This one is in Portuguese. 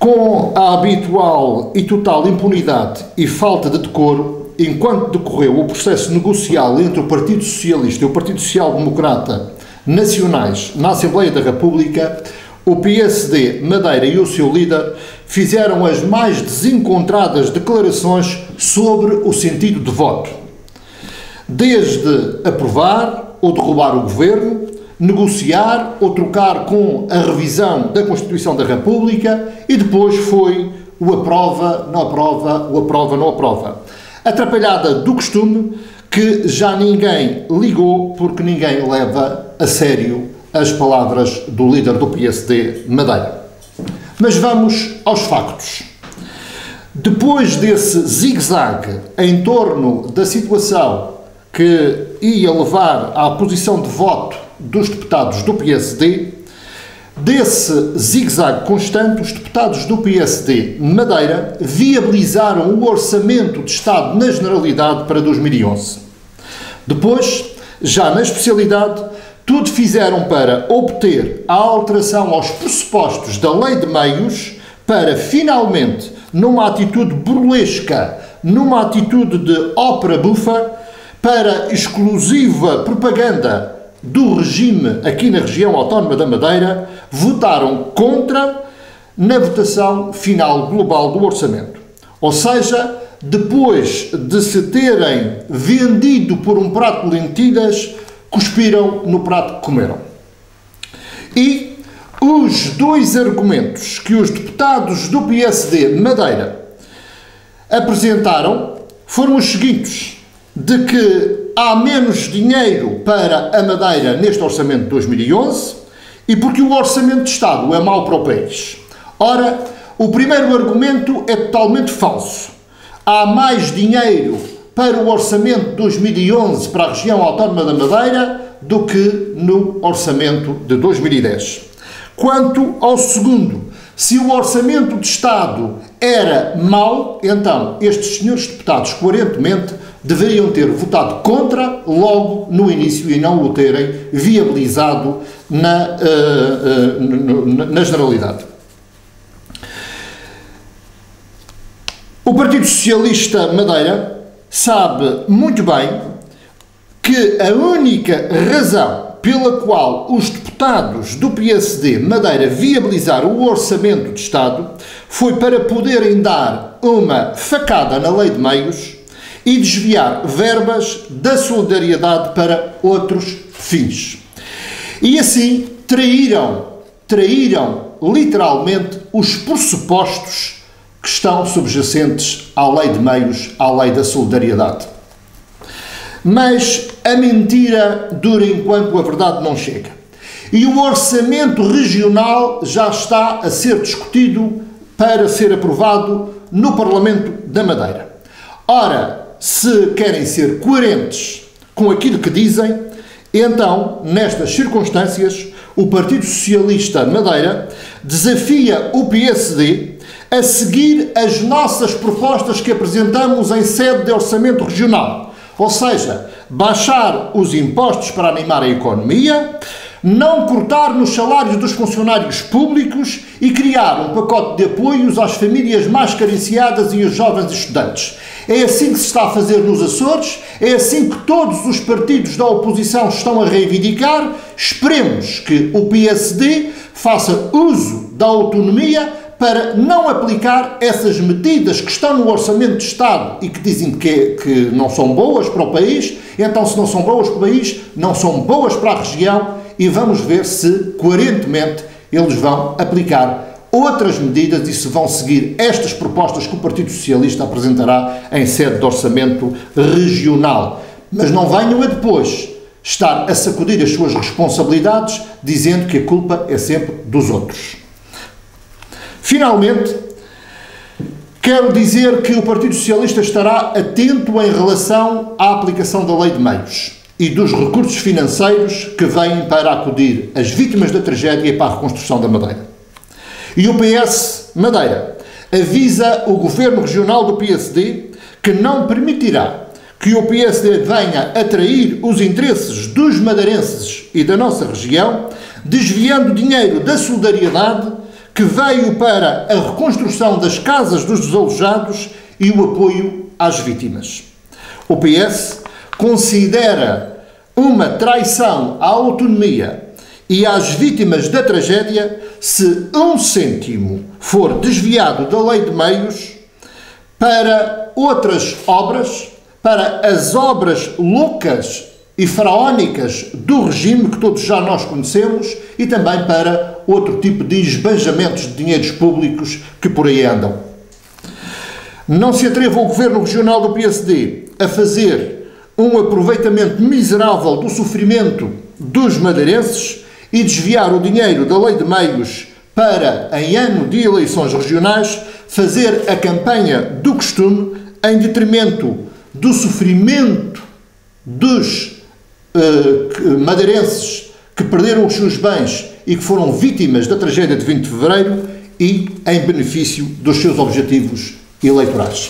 Com a habitual e total impunidade e falta de decoro, enquanto decorreu o processo negocial entre o Partido Socialista e o Partido Social Democrata nacionais na Assembleia da República, o PSD Madeira e o seu líder fizeram as mais desencontradas declarações sobre o sentido de voto. Desde aprovar ou derrubar o governo, negociar ou trocar com a revisão da Constituição da República e depois foi o aprova, não aprova, o aprova, não aprova. Atrapalhada do costume que já ninguém ligou porque ninguém leva a sério as palavras do líder do PSD Madeira. Mas vamos aos factos. Depois desse zigue-zague em torno da situação que ia levar à posição de voto dos deputados do PSD, desse zigue-zague constante, os deputados do PSD Madeira viabilizaram o Orçamento de Estado na Generalidade para 2011. Depois, já na especialidade, tudo fizeram para obter a alteração aos pressupostos da Lei de Meios para, finalmente, numa atitude burlesca, numa atitude de ópera bufa, para exclusiva propaganda do regime aqui na região autónoma da Madeira, votaram contra na votação final global do orçamento. Ou seja, depois de se terem vendido por um prato de lentilhas, cuspiram no prato que comeram. E os dois argumentos que os deputados do PSD Madeira apresentaram foram os seguintes: de que há menos dinheiro para a Madeira neste orçamento de 2011 e porque o orçamento de Estado é mau para o país. Ora, o primeiro argumento é totalmente falso. Há mais dinheiro para o orçamento de 2011 para a região autónoma da Madeira do que no orçamento de 2010. Quanto ao segundo, se o orçamento de Estado era mau, então estes senhores deputados, coerentemente, deveriam ter votado contra logo no início e não o terem viabilizado na generalidade. O Partido Socialista Madeira sabe muito bem que a única razão pela qual os deputados do PSD Madeira viabilizaram o Orçamento de Estado foi para poderem dar uma facada na Lei de Meios e desviar verbas da solidariedade para outros fins. E assim traíram literalmente os pressupostos que estão subjacentes à Lei de Meios, à Lei da Solidariedade. Mas a mentira dura enquanto a verdade não chega. E o orçamento regional já está a ser discutido para ser aprovado no Parlamento da Madeira. Ora, se querem ser coerentes com aquilo que dizem, então, nestas circunstâncias, o Partido Socialista Madeira desafia o PSD a seguir as nossas propostas que apresentamos em sede de orçamento regional. Ou seja, baixar os impostos para animar a economia, não cortar nos salários dos funcionários públicos e criar um pacote de apoios às famílias mais carenciadas e aos jovens estudantes. É assim que se está a fazer nos Açores, é assim que todos os partidos da oposição estão a reivindicar. Esperemos que o PSD faça uso da autonomia para não aplicar essas medidas que estão no Orçamento de Estado e que dizem que não são boas para o país. Então, se não são boas para o país, não são boas para a região, e vamos ver se, coerentemente, eles vão aplicar outras medidas e se vão seguir estas propostas que o Partido Socialista apresentará em sede de orçamento regional. Mas não venham a depois estar a sacudir as suas responsabilidades dizendo que a culpa é sempre dos outros. Finalmente, quero dizer que o Partido Socialista estará atento em relação à aplicação da Lei de Meios e dos recursos financeiros que vêm para acudir às vítimas da tragédia e para a reconstrução da Madeira. E o PS Madeira avisa o Governo Regional do PSD que não permitirá que o PSD venha atrair os interesses dos madeirenses e da nossa região, desviando dinheiro da solidariedade que veio para a reconstrução das casas dos desalojados e o apoio às vítimas. O PS considera uma traição à autonomia e às vítimas da tragédia se 1 cêntimo for desviado da lei de meios para outras obras, para as obras loucas e faraónicas do regime que todos já nós conhecemos e também para outro tipo de esbanjamentos de dinheiros públicos que por aí andam. Não se atreva o Governo Regional do PSD a fazer um aproveitamento miserável do sofrimento dos madeirenses e desviar o dinheiro da lei de meios para, em ano de eleições regionais, fazer a campanha do costume em detrimento do sofrimento dos madeirenses que perderam os seus bens e que foram vítimas da tragédia de 20 de fevereiro e em benefício dos seus objetivos eleitorais.